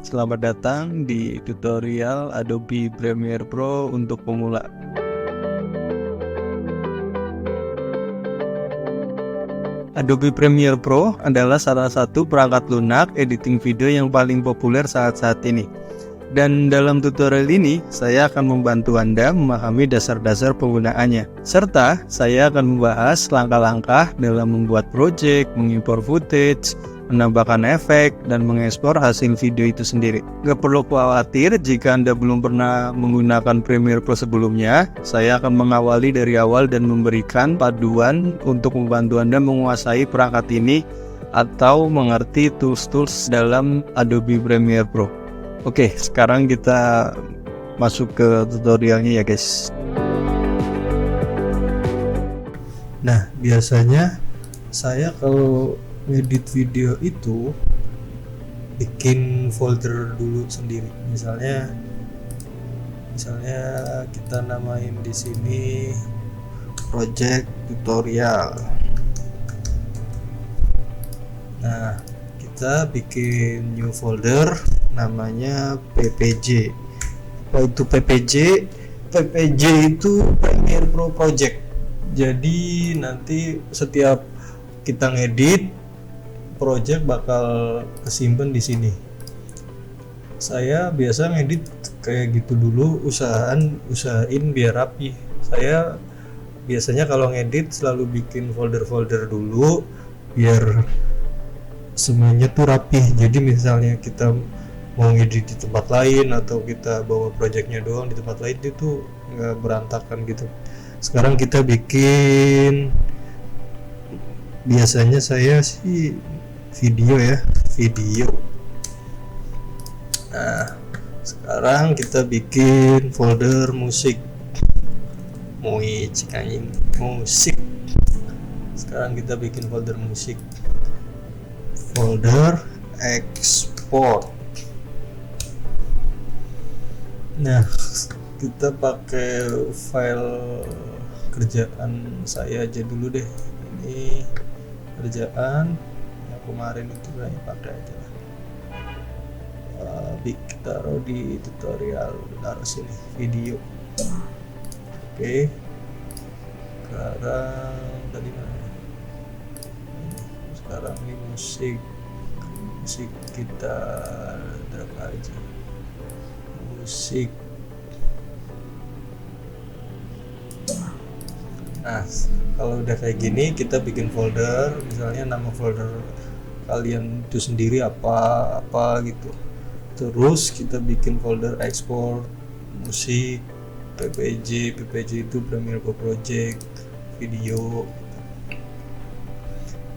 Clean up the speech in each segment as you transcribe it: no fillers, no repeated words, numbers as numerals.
Selamat datang di tutorial Adobe Premiere Pro untuk pemula. Adobe Premiere Pro adalah salah satu perangkat lunak editing video yang paling populer saat-saat ini. Dan dalam tutorial ini, saya akan membantu Anda memahami dasar-dasar penggunaannya. Serta, saya akan membahas langkah-langkah dalam membuat project, mengimpor footage, menambahkan efek, dan mengekspor hasil video itu sendiri. Gak perlu khawatir jika Anda belum pernah menggunakan Premiere Pro sebelumnya. Saya akan mengawali dari awal dan memberikan panduan untuk membantu Anda menguasai perangkat ini atau mengerti tools-tools dalam Adobe Premiere Pro. Oke, sekarang kita masuk ke tutorialnya ya guys. Nah, biasanya saya kalau ngedit video itu bikin folder dulu sendiri. Misalnya kita namain di sini project tutorial. Nah, kita bikin new folder namanya PPJ. Apa itu PPJ? PPJ itu Premiere Pro Project. Jadi nanti setiap kita ngedit project bakal kesimpan di sini. Saya biasa ngedit kayak gitu dulu, usahain biar rapi. Saya biasanya kalau ngedit selalu bikin folder-folder dulu biar semuanya tuh rapi. Jadi misalnya kita mau ngedit di tempat lain atau kita bawa projectnya doang di tempat lain itu nggak berantakan gitu. Sekarang kita bikin, biasanya saya sih video. Nah, sekarang kita bikin folder musik. Musik. Sekarang kita bikin folder musik. Folder export. Nah, kita pakai file kerjaan saya aja dulu deh. Ini kerjaan yang kemarin itu kayaknya pakai aja lah. Taruh di tutorial, taruh sini video. Oke. Sekarang tadi mana? Sekarang ini musik kita drag aja. Musik. Nah, kalau udah kayak gini kita bikin folder, misalnya nama folder kalian itu sendiri apa gitu. Terus kita bikin folder export musik PPJ itu Premiere Pro Project video.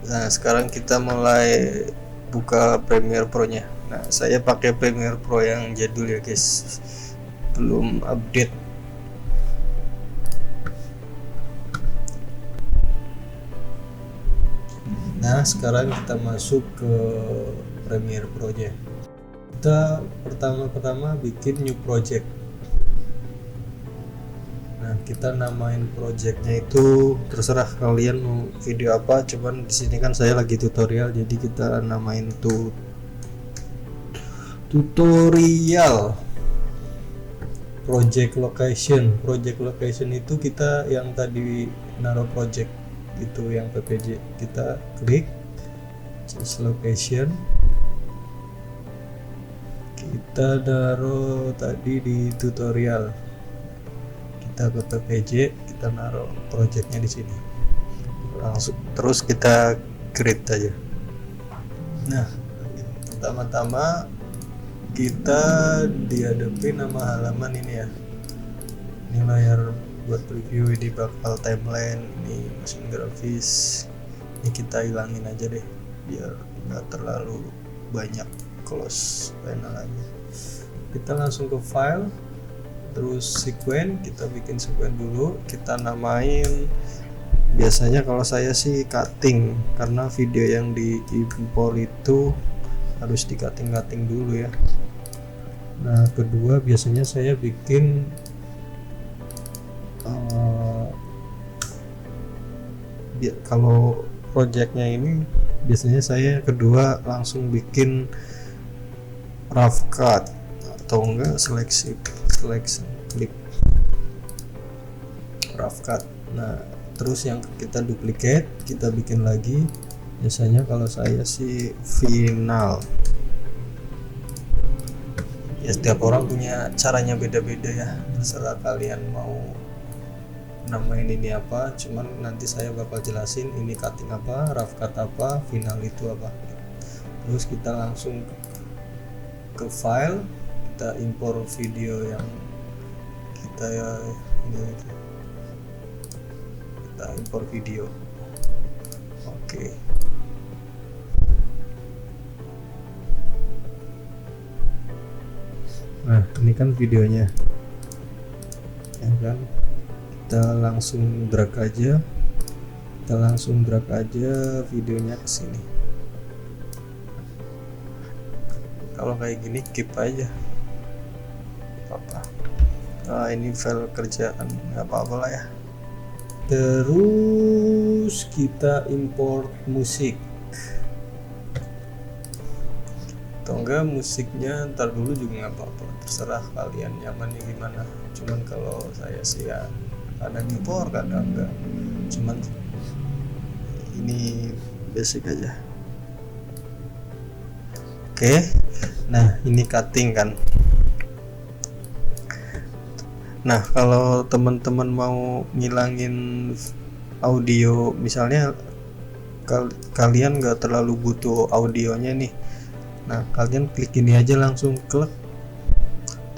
Nah, sekarang kita mulai buka Premiere Pro nya. Nah, saya pakai Premiere Pro yang jadul ya guys, belum update. Nah, sekarang kita masuk ke Premiere Pro nya. Kita pertama bikin new project. Nah, kita namain projectnya itu terserah kalian mau video apa, cuman di sini kan saya lagi tutorial jadi kita namain tutorial project location itu kita yang tadi naruh project itu yang PPJ, kita klik choose location, kita taruh tadi di tutorial, kita ke PPJ, kita naruh projectnya di sini langsung, terus kita create aja. Nah, pertama-tama kita dihadapin nama halaman ini ya, ini layar buat preview, ini bakal timeline, ini mesin grafis, ini kita hilangin aja deh biar nggak terlalu banyak close panel-nya. Kita langsung ke file, terus sequence, kita bikin sequence dulu, kita namain, biasanya kalau saya sih cutting karena video yang diimpor itu harus di cutting dulu ya. Nah, kedua biasanya saya bikin kalau projectnya ini biasanya saya kedua langsung bikin rough cut atau enggak selection clip rough cut. Nah terus yang kita duplicate kita bikin lagi, biasanya kalau saya sih final. Ya setiap orang punya caranya beda-beda ya, terserah kalian mau namain ini apa, cuman nanti saya bakal jelasin ini cutting apa, rough cut apa, final itu apa. Terus kita langsung ke file, kita impor video yang kita kita impor video. Oke. Nah ini kan videonya ya kan, kita langsung drag aja videonya ke sini. Kalau kayak gini keep aja apa. Nah, ini file kerjaan nggak apa-apa lah ya. Terus kita import musik atau enggak musiknya ntar dulu juga nggak apa-apa, terserah kalian nyamannya gimana. Cuman kalau saya sih ya kadang import kadang enggak, cuman ini basic aja. Oke. Nah ini cutting kan. Nah kalau teman-teman mau ngilangin audio, misalnya kalian nggak terlalu butuh audionya nih, nah kalian klik ini aja, langsung klik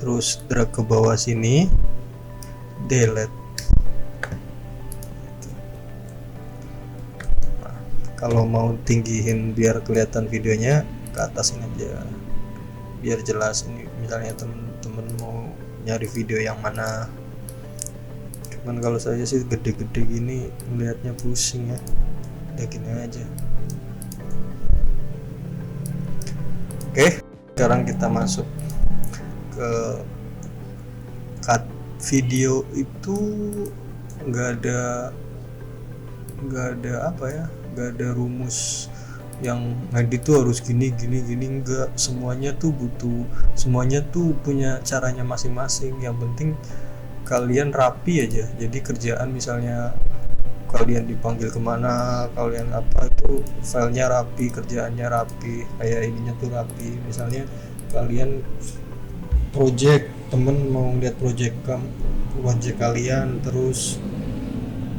terus drag ke bawah sini, delete. Nah, kalau mau tinggihin biar kelihatan videonya ke atas ini aja biar jelas. Ini misalnya temen-temen mau nyari video yang mana, cuman kalau saya sih gede-gede gini melihatnya pusing ya, udah gini aja. Oke, sekarang kita masuk ke cut video. Itu nggak ada apa ya, nggak ada rumus yang ngedit tuh harus gini, enggak. Semuanya tuh punya caranya masing-masing. Yang penting kalian rapi aja. Jadi kerjaan misalnya kalian dipanggil kemana, kalian apa, itu filenya rapi, kerjaannya rapi, kayak ininya tuh rapi. Misalnya kalian project, temen mau lihat project kalian, terus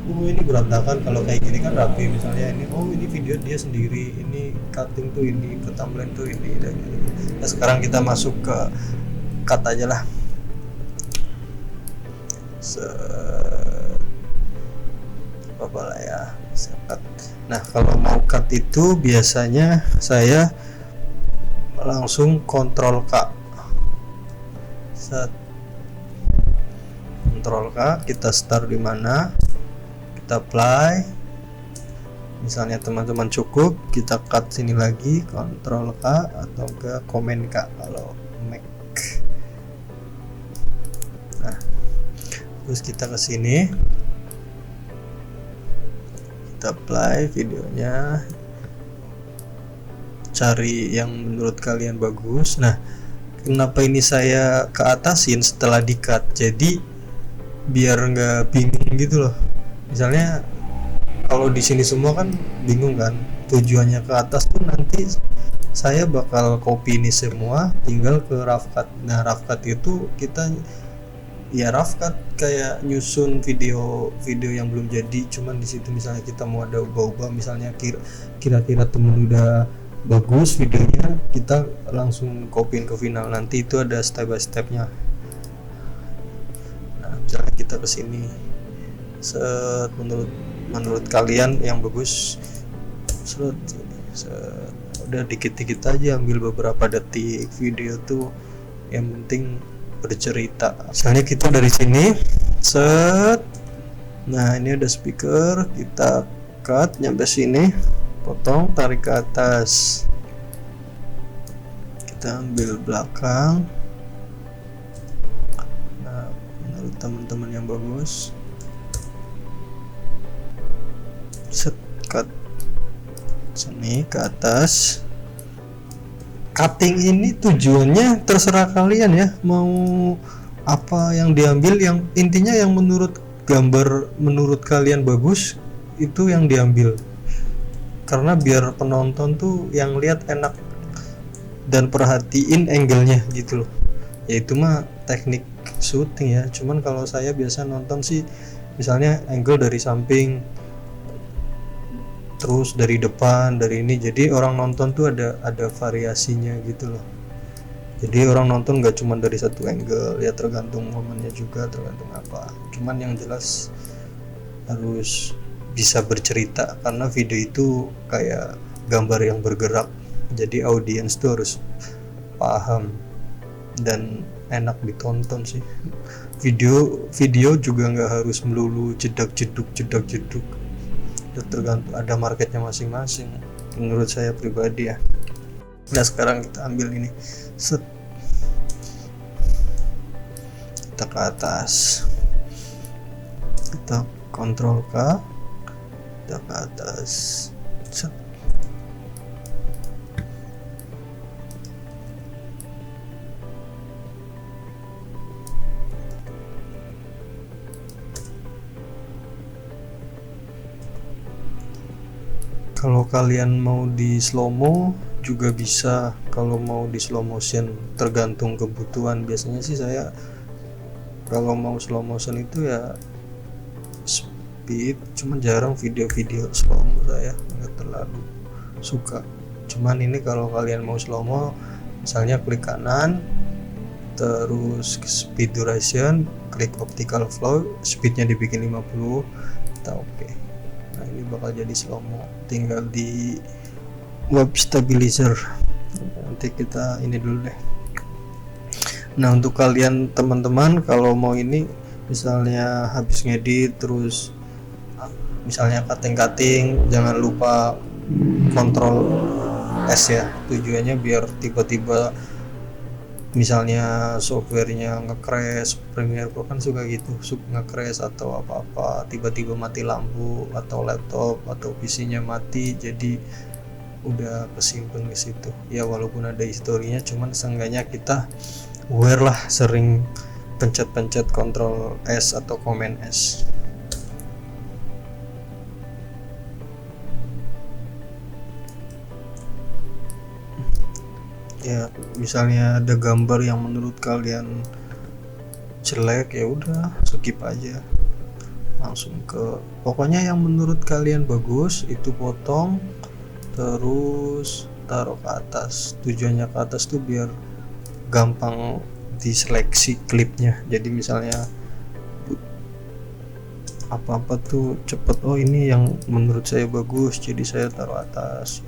ini berantakan. Kalau kayak gini kan rapi, misalnya ini ini video dia sendiri, ini cutting tuh ini, ke thumbnail tuh ini, dan gini. Nah sekarang kita masuk ke cut aja lah. Apa lah ya, cut. Nah kalau mau cut itu biasanya saya langsung Ctrl K. Ctrl K, kita start di mana, kita apply. Misalnya teman-teman cukup, kita cut sini lagi, Ctrl K atau ke Command K kalau Mac. Nah, terus kita ke sini, kita apply videonya, cari yang menurut kalian bagus. Nah, kenapa ini saya ke atasin setelah di cut? Jadi biar nggak bingung gitu loh. Misalnya kalau di sini semua kan bingung kan, tujuannya ke atas tuh nanti saya bakal copy ini semua, tinggal ke rough cut. Nah rough cut itu kita ya rough cut kayak nyusun video yang belum jadi, cuman di situ misalnya kita mau ada ubah-ubah, misalnya kira-kira temen udah bagus videonya, kita langsung copyin ke final. Nanti itu ada step by stepnya. Nah misalnya kita kesini, menurut kalian yang bagus, udah dikit-dikit aja, ambil beberapa detik video tuh, yang penting bercerita. Misalnya kita dari sini nah ini ada speaker, kita cut nyampe sini, potong, tarik ke atas, kita ambil belakang. Nah menurut teman-teman yang bagus, cut sini ke atas, cutting ini tujuannya terserah kalian ya, mau apa yang diambil, yang intinya yang menurut gambar menurut kalian bagus itu yang diambil, karena biar penonton tuh yang lihat enak dan perhatiin angle-nya gitu loh. Ya itu mah teknik syuting ya, cuman kalau saya biasa nonton sih misalnya angle dari samping, terus dari depan, dari ini, jadi orang nonton tuh ada variasinya gitu loh. Jadi orang nonton nggak cuma dari satu angle ya, tergantung momennya juga, tergantung apa, cuman yang jelas harus bisa bercerita, karena video itu kayak gambar yang bergerak, jadi audiens tuh harus paham dan enak ditonton sih. Video juga nggak harus melulu jedak jeduk, tergantung, ada marketnya masing-masing menurut saya pribadi ya. Nah sekarang kita ambil ini, set, kita ke atas, kita kontrol K, kita ke atas, set. Kalau kalian mau di slow mo juga bisa, kalau mau di slow motion tergantung kebutuhan. Biasanya sih saya kalau mau slow motion itu ya speed, cuman jarang video-video slow mo, saya nggak terlalu suka. Cuman ini kalau kalian mau slow mo, misalnya klik kanan terus speed duration, klik optical flow, speednya dibikin 50, kita oke. Nah ini bakal jadi slow mo, tinggal di web stabilizer. Nanti kita ini dulu deh. Nah untuk kalian teman-teman kalau mau ini, misalnya habis ngedit terus misalnya cutting, jangan lupa kontrol S ya, tujuannya biar tiba-tiba misalnya softwarenya nge-crash, Premiere Pro kan suka gitu, nge-crash atau apa-apa, tiba-tiba mati lampu atau laptop atau PC-nya mati, jadi udah kesimpan ke situ ya, walaupun ada historinya, cuman seenggaknya kita aware lah, sering pencet-pencet kontrol S atau Command S. Ya misalnya ada gambar yang menurut kalian jelek, ya udah skip aja, langsung ke pokoknya yang menurut kalian bagus itu potong, terus taruh ke atas. Tujuannya ke atas tuh biar gampang diseleksi klipnya, jadi misalnya apa-apa tuh cepet, oh ini yang menurut saya bagus, jadi saya taruh atas.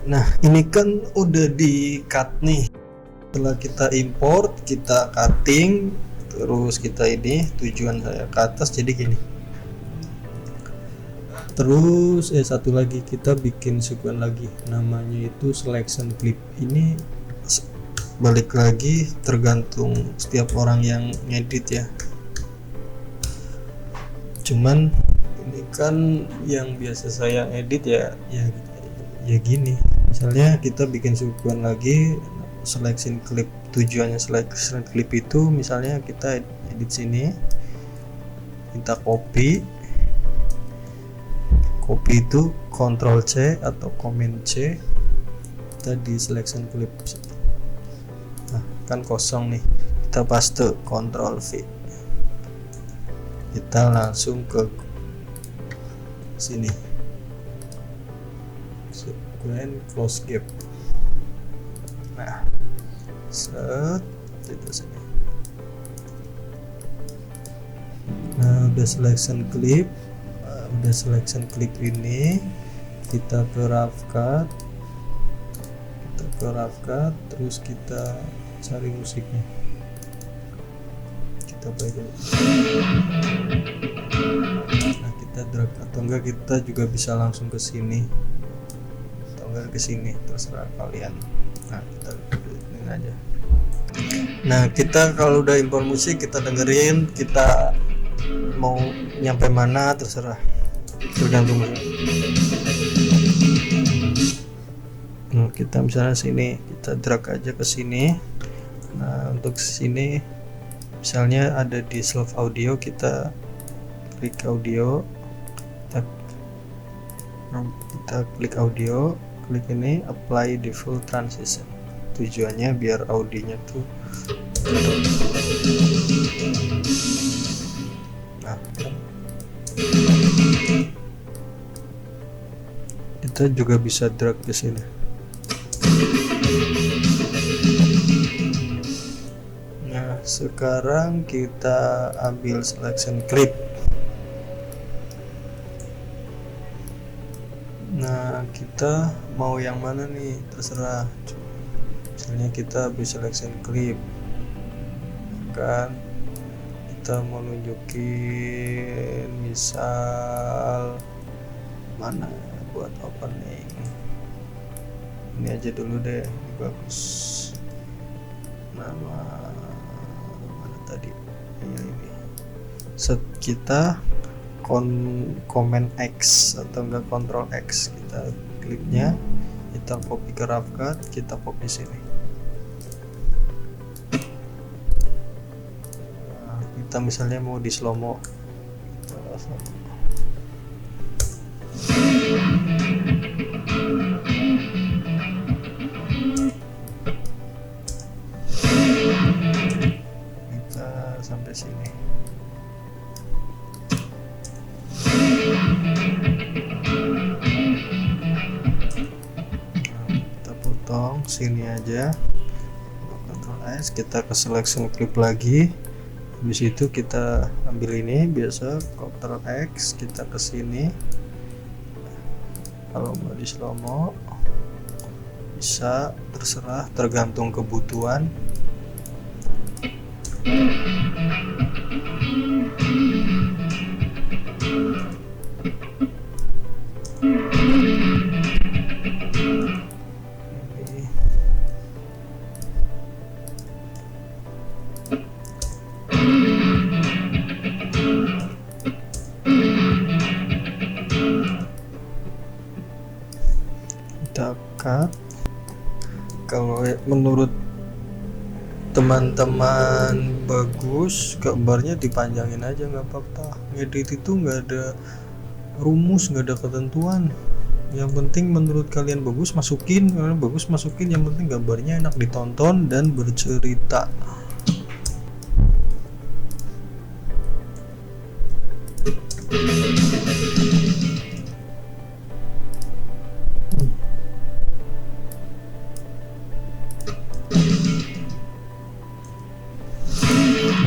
Nah ini kan udah di cut nih, setelah kita import, kita cutting, terus kita ini, tujuan saya ke atas jadi gini. Terus satu lagi kita bikin sequence lagi, namanya itu selection clip. Ini balik lagi tergantung setiap orang yang ngedit ya, cuman ini kan yang biasa saya edit ya gini. Misalnya kita bikin sequence lagi, selection clip, tujuannya selection clip itu misalnya kita edit sini, kita copy itu Ctrl C atau Command C, kita di selection clip. Nah kan kosong nih, kita paste Ctrl V, kita langsung ke sini, sequence close gap. Nah set itu sini. Nah udah selection clip, ini kita ke rough cut, terus kita cari musiknya, kita play dulu. Nah kita drag, atau enggak kita juga bisa langsung ke sini atau enggak ke sini, terserah kalian. Nah, kita dengerin aja. Nah, kita kalau udah import musik, kita dengerin, kita mau nyampe mana terserah, tergantung musik. Nah, kita misalnya sini, kita drag aja ke sini. Nah, untuk sini misalnya ada di self audio, kita klik audio, kita klik audio, klik ini apply default transition. Tujuannya biar audionya tuh nah, kita juga bisa drag ke sini. Nah, sekarang kita ambil selection clip. Nah, kita mau yang mana nih, terserah. Misalnya kita bisa selection clip kan, kita mau nunjukin misal mana buat opening, ini aja dulu deh, ini bagus. Nama mana tadi ya, ini set kita Command X atau enggak Control X, kita kliknya, kita copy ke CapCut, kita copy sini. Nah, kita misalnya mau di slow mo, kita sampai sini. Sini aja, Ctrl S, kita ke selection clip lagi. Habis itu kita ambil ini, biasa Ctrl X, kita ke sini. Kalau mau di slow mo bisa, terserah, tergantung kebutuhan. Kita cut. Kalau menurut teman-teman bagus, gambarnya dipanjangin aja, nggak apa-apa. Ngedit itu nggak ada rumus, nggak ada ketentuan. Yang penting menurut kalian bagus, masukin. Kalau bagus, masukin. Yang penting gambarnya enak ditonton dan bercerita.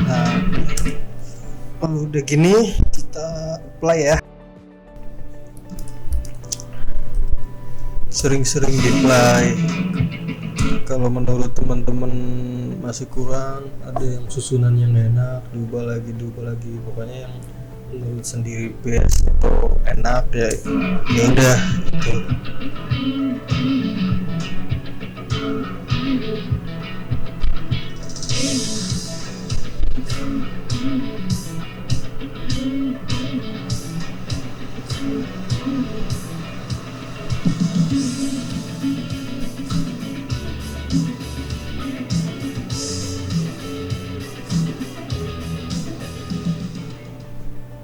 Nah, kalau udah gini kita apply ya. Sering-sering di apply. Kalau menurut teman-teman masih kurang, ada yang susunan yang enak, diubah lagi, pokoknya yang menurut sendiri best atau enak ya, ya udah itu.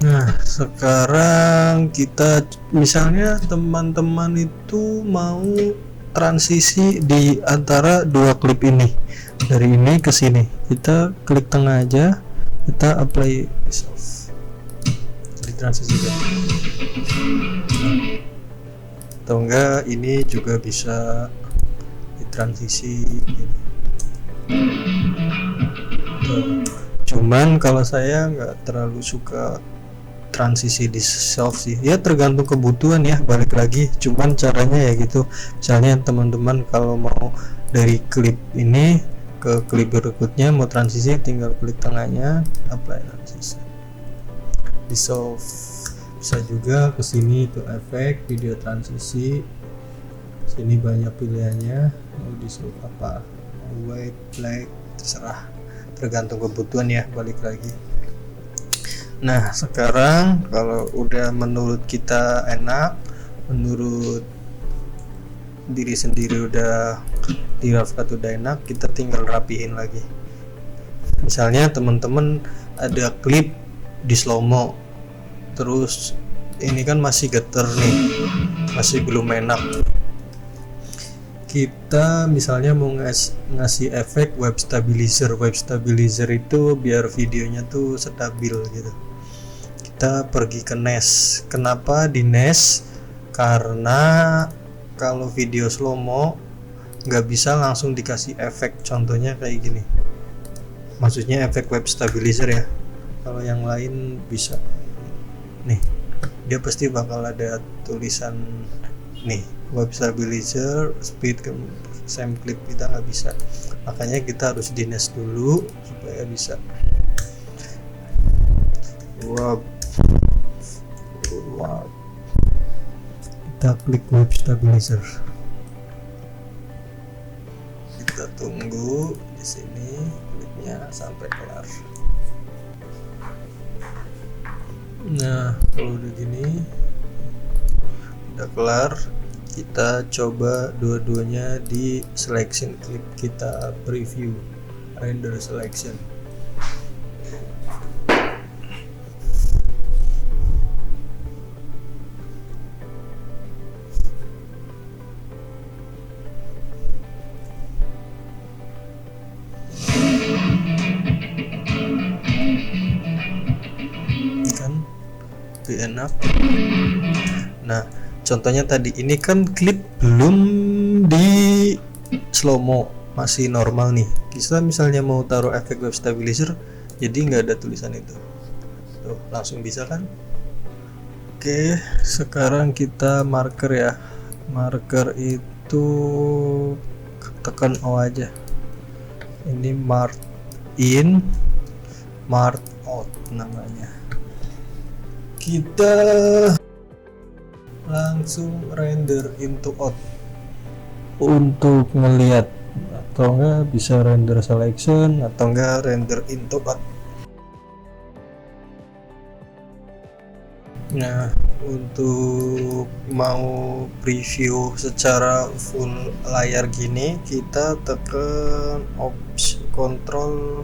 Nah, sekarang kita misalnya teman-teman itu mau transisi di antara dua klip ini, dari ini ke sini, kita klik tengah aja, kita apply soft, jadi transisi kan. Atau enggak ini juga bisa ditransisi gitu. Cuman kalau saya nggak terlalu suka transisi di self sih, ya tergantung kebutuhan ya, balik lagi. Cuman caranya ya gitu, misalnya teman-teman kalau mau dari klip ini ke klip berikutnya mau transisi, tinggal klik tengahnya, apply transisi di self. Bisa juga ke sini ke efek video transisi, sini banyak pilihannya, mau disuruh apa, mau white, black, terserah, tergantung kebutuhan ya, balik lagi. Nah sekarang kalau udah menurut kita enak, menurut diri sendiri udah di CapCut udah enak, kita tinggal rapihin lagi. Misalnya teman-teman ada klip di slow mo, terus ini kan masih geter nih, masih belum enak. Kita misalnya mau ngasih efek web stabilizer. Web stabilizer itu biar videonya tuh stabil gitu. Kita pergi ke NES. Kenapa di NES? Karena kalau video slow mo nggak bisa langsung dikasih efek, contohnya kayak gini, maksudnya efek web stabilizer ya. Kalau yang lain bisa nih, dia pasti bakal ada tulisan nih web stabilizer, speed, same clip, kita nggak bisa, makanya kita harus di NES dulu supaya bisa. Wow. Kita klik web stabilizer, kita tunggu di sini klipnya sampai kelar. Nah kalau udah gini, udah kelar, kita coba dua-duanya di selection clip, kita preview render selection. Enak. Nah contohnya tadi ini kan klip belum di slow mo, masih normal nih. Kita misalnya mau taruh efek web stabilizer, jadi nggak ada tulisan itu tuh, langsung bisa kan. Oke sekarang kita marker ya. Marker itu tekan O aja, ini mark in, mark out namanya. Kita langsung render into out untuk melihat, atau enggak bisa render selection, atau enggak render into out. Nah untuk mau preview secara full layar gini, kita tekan option control.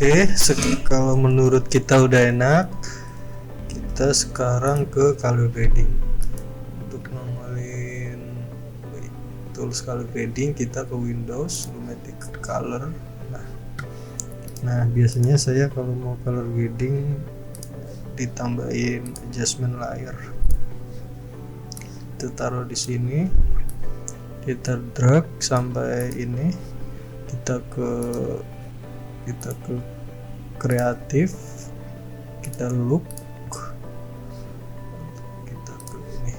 Oke, kalau menurut kita udah enak, kita sekarang ke color grading. Untuk nongolin tools color grading, kita ke Windows, Lumatic Color. Nah biasanya saya kalau mau color grading ditambahin adjustment layer. Kita taruh di sini, kita drag sampai ini, kita ke kreatif, kita look, kita ke ini.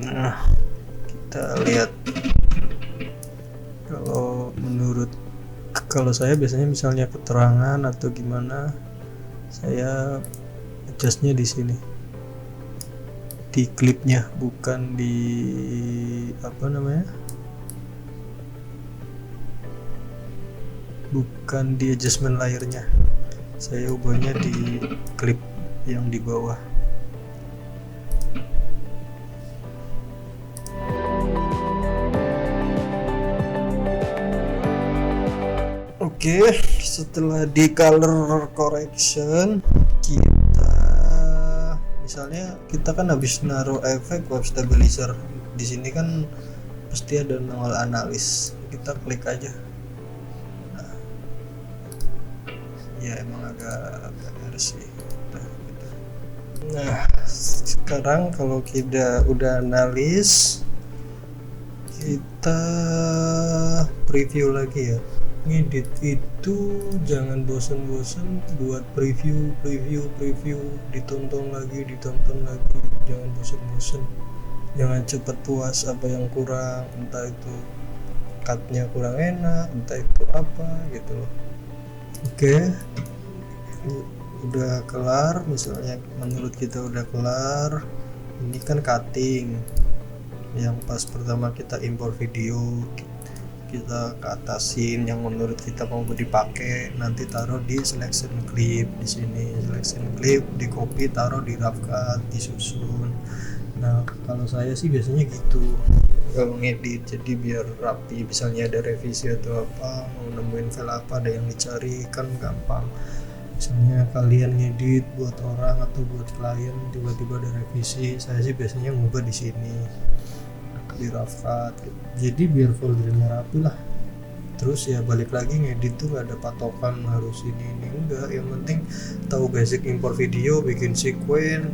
Nah kita lihat, kalau saya biasanya misalnya keterangan atau gimana, saya adjustnya di sini, di klipnya, bukan di bukan di adjustment layernya. Saya ubahnya di klip yang di bawah. Oke, setelah di color correction, kita misalnya kita kan habis naruh efek web stabilizer di sini kan, pasti ada nongol analis, kita klik aja. Nah, ya emang agak sih. Nah sekarang kalau kita udah analis, kita preview lagi ya. Ngedit itu jangan bosen-bosen buat preview, ditonton lagi, jangan bosen-bosen, jangan cepet puas apa yang kurang, entah itu cutnya kurang enak, entah itu apa gitu loh. Oke, udah kelar, misalnya menurut kita udah kelar, ini kan cutting yang pas pertama kita impor video, kita ke atasin yang menurut kita mau dipakai, nanti taruh di selection clip, di sini selection clip, di copy, taruh di rough cut, disusun. Nah kalau saya sih biasanya gitu kalau ngedit, jadi biar rapi, misalnya ada revisi atau apa, mau nemuin file apa, ada yang dicari kan gampang. Misalnya kalian ngedit buat orang atau buat klien, tiba-tiba ada revisi, saya sih biasanya ngubah di sini di rough cut gitu. Jadi biar foldernya rapi lah. Terus ya balik lagi, ngedit tuh gak ada patokan harus ini enggak, yang penting tahu basic import video, bikin sequence,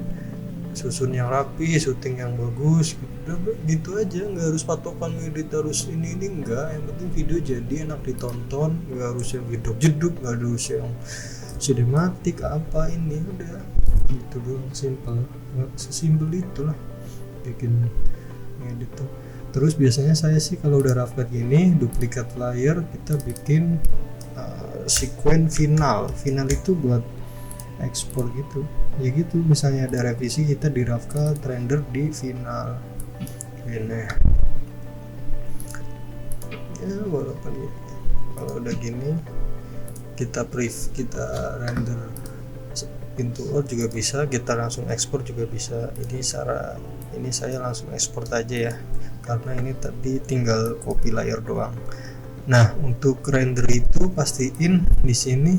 susun yang rapi, syuting yang bagus gitu aja, nggak harus patokan ngedit harus ini enggak, yang penting video jadi enak ditonton, nggak harus yang jeduk, nggak harus yang sinematik apa, ini udah gitu doang, simple, sesimpel itulah bikin ngedit tuh. Terus biasanya saya sih kalau udah rough cut gini, duplikat layer, kita bikin sequence final itu buat ekspor gitu ya gitu. Misalnya ada revisi, kita di rough cut, render di final ini ya. Walaupun kalau udah gini kita kita render into out juga bisa, kita langsung ekspor juga bisa. Ini saya langsung ekspor aja ya, karena ini tadi tinggal copy layer doang. Nah untuk render itu pastiin di sini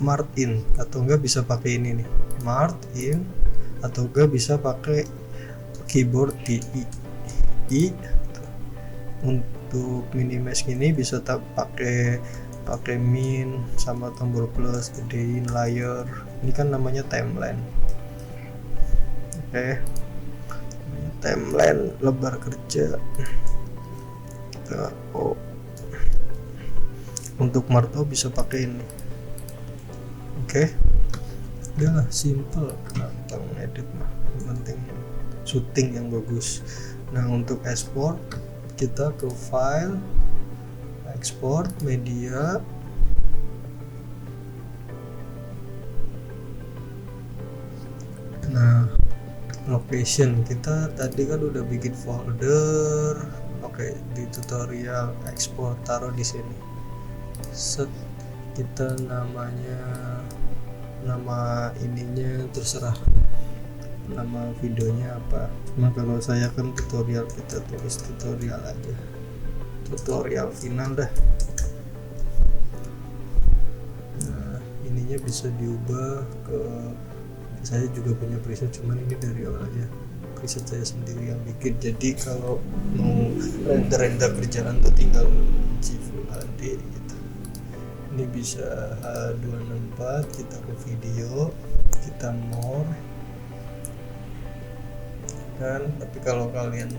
Martin, atau enggak bisa pakai ini nih, Martin, atau enggak bisa pakai keyboard di I. Untuk minimize gini bisa pakai min sama tombol plus, gedein layer. Ini kan namanya timeline. Oke, timeline lebar kerja. Untuk marto bisa pakai ini. Oke, udahlah simple, gampang edit mah, yang penting syuting yang bagus. Nah untuk export, kita ke file, export media, nah location, kita tadi kan udah bikin folder. Oke, di tutorial export taruh di sini. Set, kita nama ininya terserah, nama videonya apa. Cuma kalau saya kan tutorial, kita tulis tutorial aja, tutorial final dah. Nah ininya bisa diubah ke, saya juga punya preset, cuman ini dari awal aja, preset saya sendiri yang bikin. Jadi kalau mau render kerjaan tuh tinggal Full HD gitu. Ini bisa H264, kita ke video, kita more kan. Tapi kalau kalian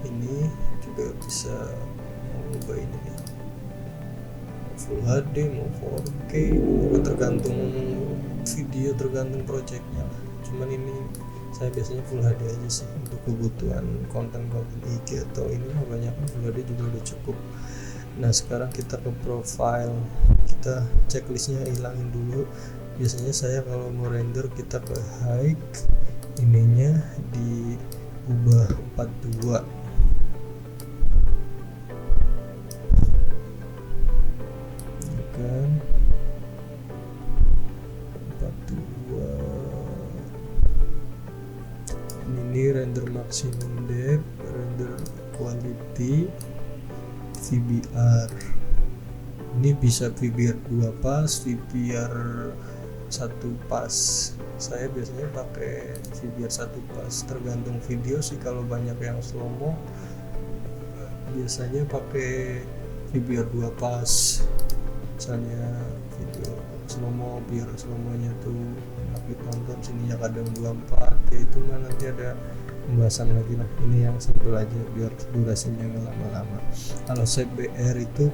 ini juga bisa mau ubah ini nih, Full HD mau 4K, tergantung video, tergantung projectnya. Cuman ini saya biasanya Full HD aja sih untuk kebutuhan konten IG atau ini mah banyak Full HD juga udah cukup. Nah sekarang kita ke profile, kita checklistnya hilangin dulu. Biasanya saya kalau mau render, kita ke height, ininya diubah 42, kan 42. Ini render maximum depth, render quality, VBR. Ini bisa VBR 2 pas, VBR satu pas. Saya biasanya pakai VBR satu pas, tergantung video sih. Kalau banyak yang slow mo biasanya pakai VBR dua pas, misalnya video slow mo biar slow mo nya tuh enak ditonton, sininya kadang 24 ya, itu mah nanti ada pembahasan lagi lah. Ini yang simple aja biar durasinya nggak lama-lama. Kalau CBR itu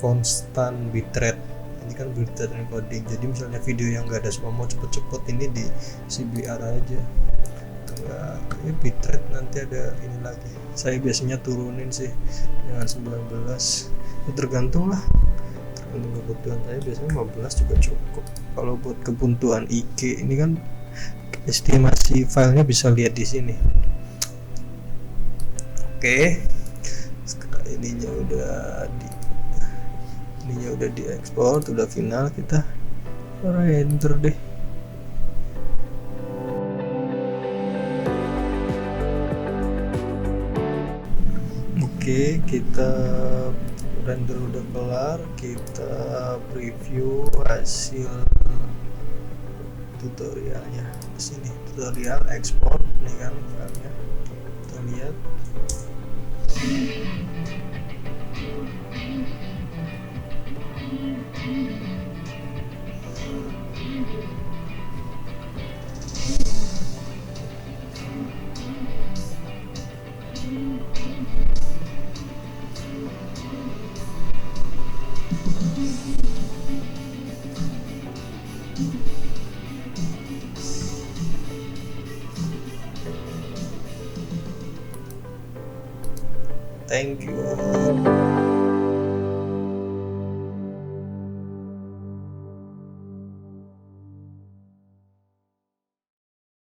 konstan bitrate, ini kan bitrate encoding, jadi misalnya video yang nggak ada slow mo cepet-cepet ini di CBR aja, enggak ya bitrate nanti ada ini lagi. Saya biasanya turunin sih dengan 19, ya tergantung lah, tergantung kebutuhan. Saya biasanya 15 juga cukup. Kalau buat kebutuhan IG ini kan estimasi filenya bisa lihat di sini. Oke, sekarang ininya udah diekspor, udah final, kita render deh. Oke, kita render udah kelar, kita preview hasil tutorialnya. Di sini tutorial ekspor nih kan filenya, kita lihat. Thank you.